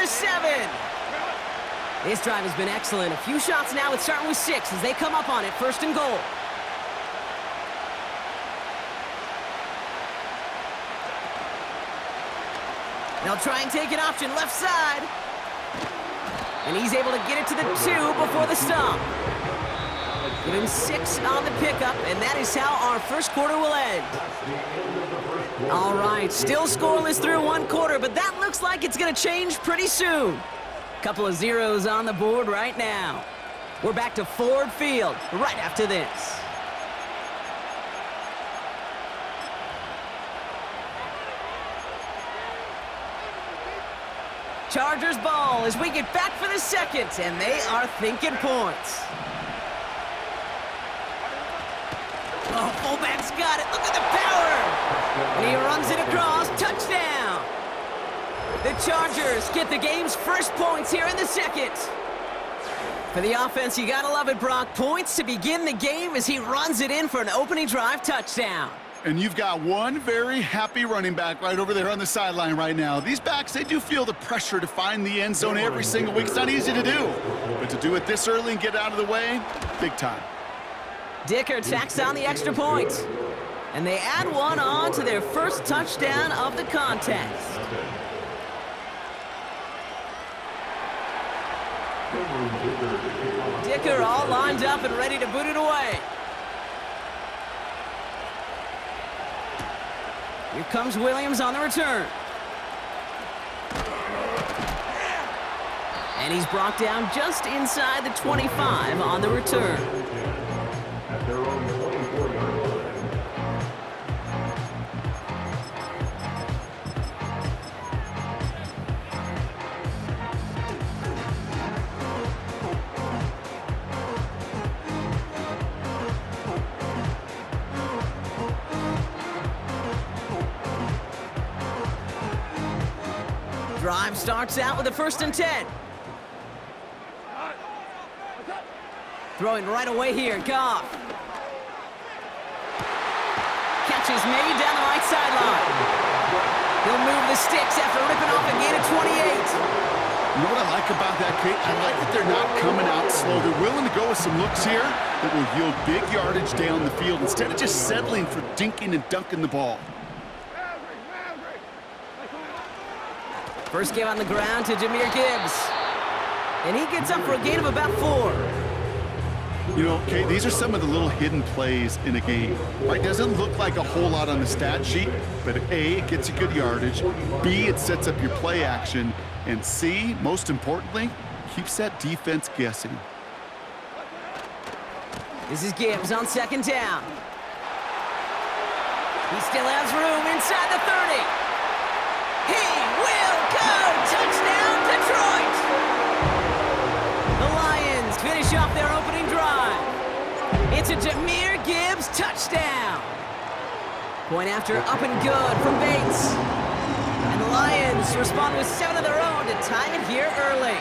for 7. This drive has been excellent. A few shots now. It's starting with 6 as they come up on it. 1st and goal. They'll try and take an option left side. And he's able to get it to the 2 before the stop. Give him 6 on the pickup, and that is how our first quarter will end. All right, still scoreless through 1 quarter, but that looks like it's going to change pretty soon. Couple of zeros on the board right now. We're back to Ford Field right after this. Chargers ball as we get back for the 2nd, and they are thinking points. Oh, fullback's got it. Look at the power. And he runs it across. Touchdown. The Chargers get the game's first points here in the 2nd. For the offense, you gotta love it, Brock. Points to begin the game as he runs it in for an opening drive touchdown. And you've got one very happy running back right over there on the sideline right now. These backs, they do feel the pressure to find the end zone every single week. It's not easy to do. But to do it this early and get out of the way, big time. Dicker tacks on the extra point. And they add one on to their first touchdown of the contest. Dicker all lined up and ready to boot it away. Here comes Williams on the return. And he's brought down just inside the 25 on the return. Drive starts out with a 1st and 10. Throwing right away here, Goff. Catch is made down the right sideline. He'll move the sticks after ripping off a gain of 28. You know what I like about that, Kate? I like that they're not coming out slow. They're willing to go with some looks here that will yield big yardage down the field instead of just settling for dinking and dunking the ball. First give on the ground to Jahmyr Gibbs. And he gets up for a gain of about 4. You know, Kate, these are some of the little hidden plays in a game. Right? Doesn't look like a whole lot on the stat sheet, but A, it gets you good yardage. B, it sets up your play action. And C, most importantly, keeps that defense guessing. This is Gibbs on 2nd down. He still has room inside the 30. He will go! Touchdown, Detroit! The Lions finish off their opening drive. It's a Jahmyr Gibbs touchdown. Point after up and good from Bates. And the Lions respond with 7 of their own to tie it here early.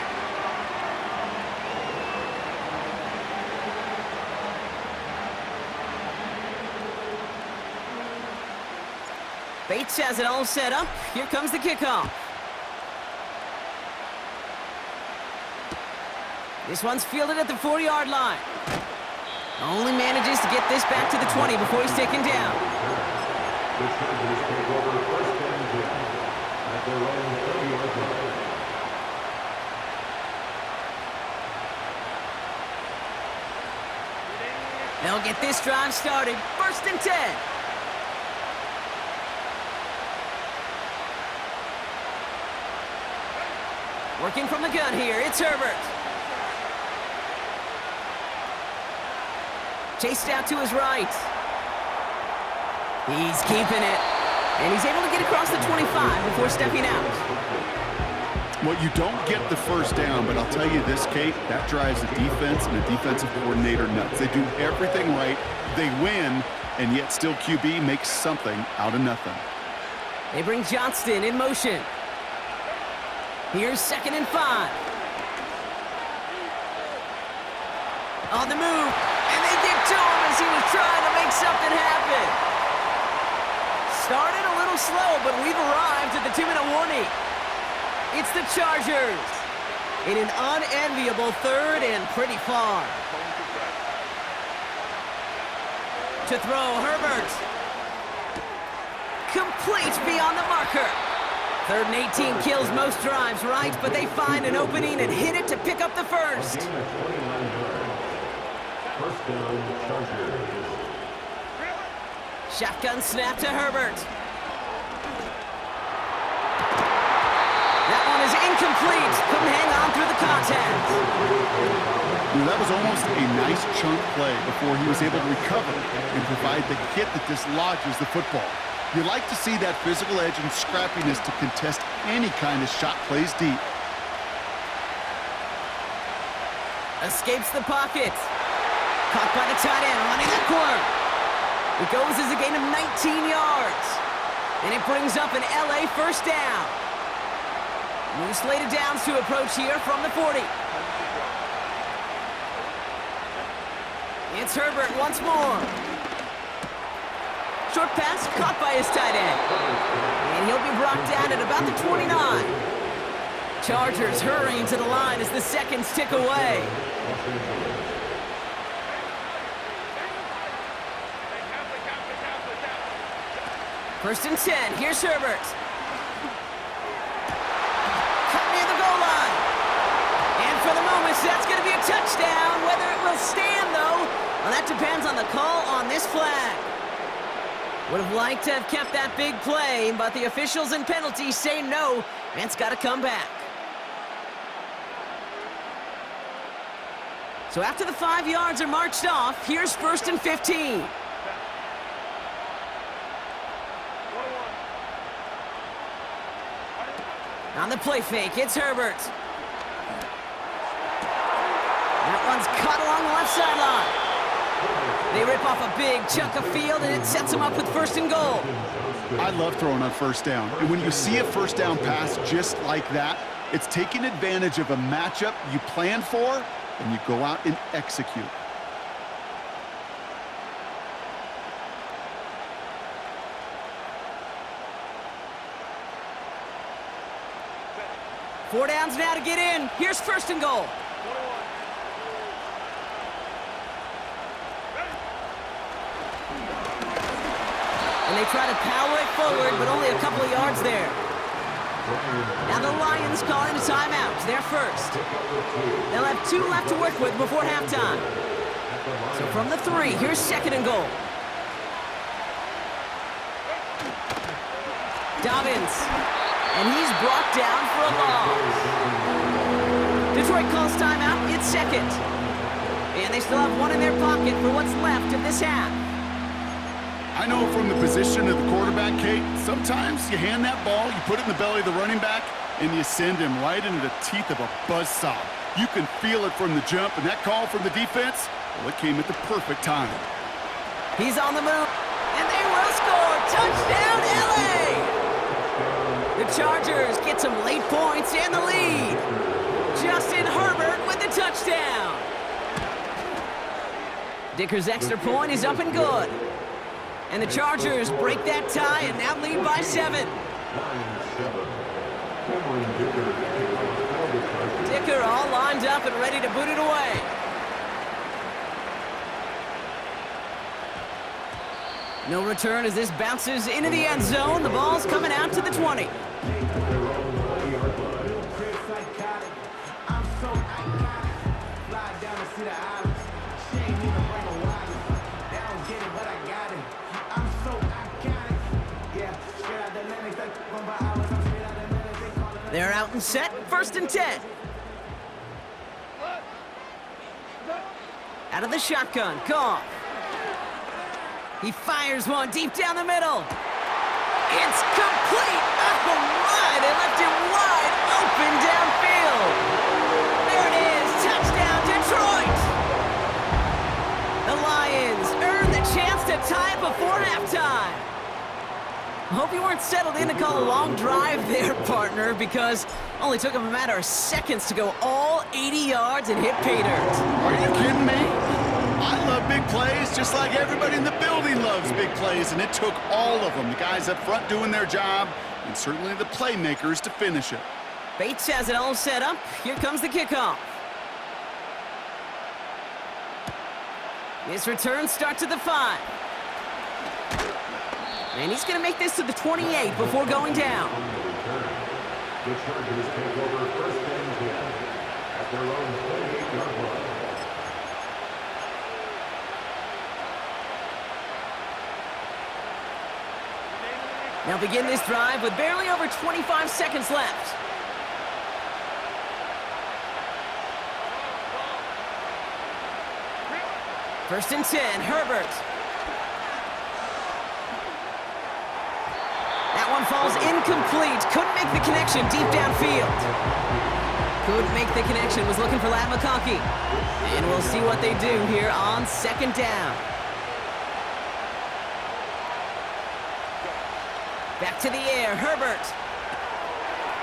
Bates has it all set up. Here comes the kickoff. This one's fielded at the 40-yard line. Only manages to get this back to the 20 before he's taken down. They'll get this drive started. 1st and 10. Working from the gun here, it's Herbert. Chased out to his right. He's keeping it. And he's able to get across the 25 before stepping out. Well, you don't get the first down, but I'll tell you this, Kate, that drives the defense and the defensive coordinator nuts. They do everything right, they win, and yet still QB makes something out of nothing. They bring Johnston in motion. Here's 2nd and 5. On the move, and they get to him as he was trying to make something happen. Started a little slow, but we've arrived at the 2-minute warning. It's the Chargers in an unenviable 3rd and pretty far. To throw, Herbert. Complete beyond the marker. 3rd and 18 kills most drives, right? But they find an opening and hit it to pick up the first. Shotgun snap to Herbert. That one is incomplete. Couldn't hang on through the contact. That was almost a nice chunk play before he was able to recover and provide the hit that dislodges the football. You like to see that physical edge and scrappiness to contest any kind of shot plays deep. Escapes the pocket. Caught by the tight end, running that corner. It goes as a gain of 19 yards. And it brings up an LA first down. New slated downs to approach here from the 40. It's Herbert once more. Short pass caught by his tight end. And he'll be brought down at about the 29. Chargers hurrying to the line as the seconds tick away. First and 10, here's Herbert. Cut near the goal line. And for the moment, that's going to be a touchdown. Whether it will stand, though, well, that depends on the call on this flag. Would have liked to have kept that big play, but the officials and penalties say no, and it's got to come back. So after the 5 yards are marched off, here's 1st and 15. On the play fake, it's Herbert. That one's caught along the left sideline. They rip off a big chunk of field, and it sets them up with 1st and goal. I love throwing on 1st down. And when you see a 1st down pass just like that, it's taking advantage of a matchup you plan for, and you go out and execute. Four downs now to get in. Here's 1st and goal. And they try to power it forward, but only a couple of yards there. Now the Lions calling a timeout. They're first. They'll have 2 left to work with before halftime. So from the 3, here's 2nd and goal. Dobbins. And he's brought down for a loss. Detroit calls timeout. It's 2nd. And they still have 1 in their pocket for what's left of this half. I know from the position of the quarterback, Kate, sometimes you hand that ball, you put it in the belly of the running back, and you send him right into the teeth of a buzzsaw. You can feel it from the jump, and that call from the defense, well, it came at the perfect time. He's on the move, and they will score. Touchdown, LA! The Chargers get some late points and the lead. Justin Herbert with the touchdown. Dicker's extra point is up and good. And the Chargers break that tie and now lead by 7. Dicker all lined up and ready to boot it away. No return as this bounces into the end zone. The ball's coming out to the 20. They're out and set, 1st and 10. Out of the shotgun, Goff. He fires one deep down the middle. It's complete! Oh my, they left him wide open downfield. There it is, touchdown Detroit! The Lions earn the chance to tie it before halftime. I hope you weren't settled in to call a long drive there, partner, because only took him a matter of seconds to go all 80 yards and hit pay dirt. Are you kidding me? I love big plays just like everybody in the building loves big plays, and it took all of them. The guys up front doing their job, and certainly the playmakers to finish it. Bates has it all set up. Here comes the kickoff. His return starts at the 5. And he's going to make this to the 28 before going down. The Chargers take over first and 10 at their own 28-yard line. They'll begin this drive with barely over 25 seconds left. First and 10, Herbert. That one falls incomplete. Couldn't make the connection deep downfield. Couldn't make the connection. Was looking for Ladd McConkey. And we'll see what they do here on second down. Back to the air, Herbert.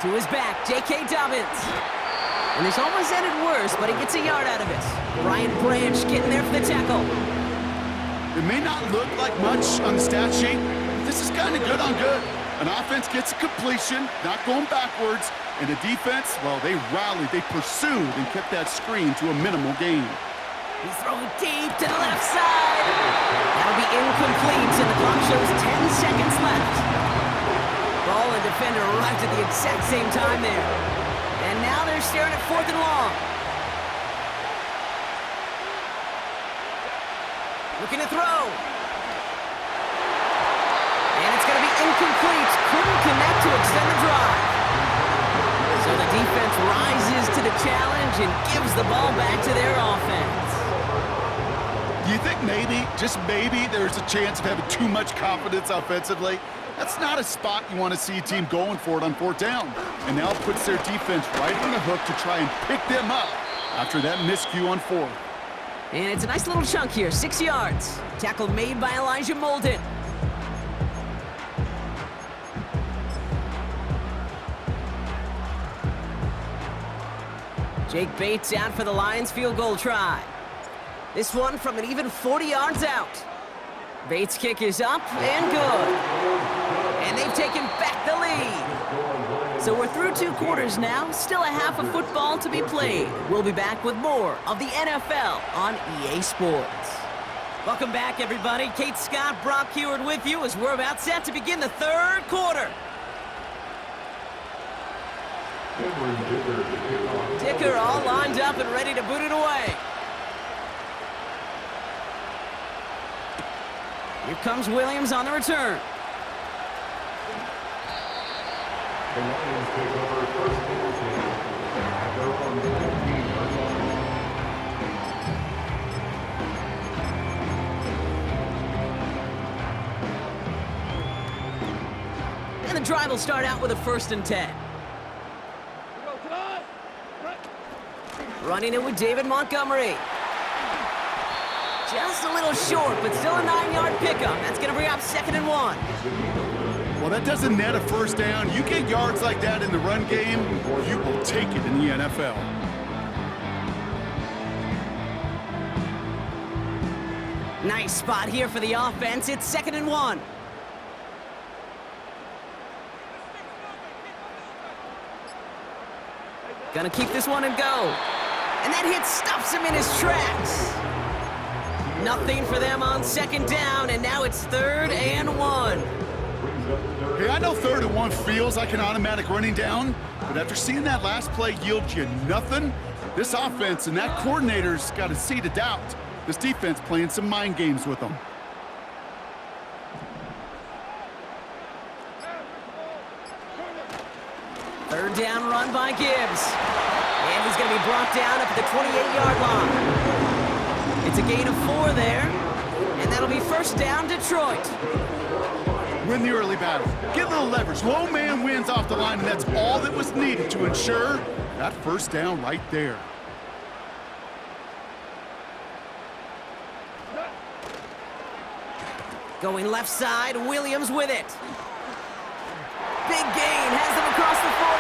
To his back, J.K. Dobbins. And this almost ended worse, but he gets a yard out of it. Brian Branch getting there for the tackle. It may not look like much on the stat sheet, but this is kind of good on good. An offense gets a completion, not going backwards, and the defense, well, they rallied, they pursued, and kept that screen to a minimal gain. He's throwing deep to the left side. That'll be incomplete, and the clock shows 10 seconds left. Ball and defender arrived at the exact same time there. And now they're staring at 4th and long. Looking to throw. And it's going to be incomplete. Couldn't connect to extend the drive. So the defense rises to the challenge and gives the ball back to their offense. Do you think maybe, just maybe, there's a chance of having too much confidence offensively? That's not a spot you want to see a team going for it on 4th down. And now it puts their defense right on the hook to try and pick them up after that miscue on 4th. And it's a nice little chunk here, 6 yards. Tackle made by Elijah Molden. Jake Bates out for the Lions field goal try. This one from an even 40 yards out. Bates' kick is up and good. And they've taken back the lead. So we're through 2 quarters now, still a half of football to be played. We'll be back with more of the NFL on EA Sports. Welcome back, everybody. Kate Scott, Brock Heward with you as we're about set to begin the 3rd quarter. Dicker all lined up and ready to boot it away. Here comes Williams on the return. The Lions take over first and 10 at their own 15-yard line. And the drive will start out with a 1st and 10. Running it with David Montgomery. Just a little short, but still a 9-yard pickup. That's going to bring up 2nd and 1. Well, that doesn't net a 1st down. You get yards like that in the run game, you will take it in the NFL. Nice spot here for the offense. It's 2nd and 1. Gonna keep this one and go. And that hit stops him in his tracks. Nothing for them on 2nd down, and now it's 3rd and 1. Hey, I know 3rd and 1 feels like an automatic running down, but after seeing that last play yield you nothing, this offense and that coordinator's got a seed of doubt. This defense playing some mind games with them. Third down run by Gibbs. And he's going to be brought down up at the 28-yard line. It's a gain of 4 there, and that'll be 1st down, Detroit. Win the early battle. Get a little leverage. Low man wins off the line, and that's all that was needed to ensure that 1st down right there. Going left side, Williams with it. Big gain, has them across the 40.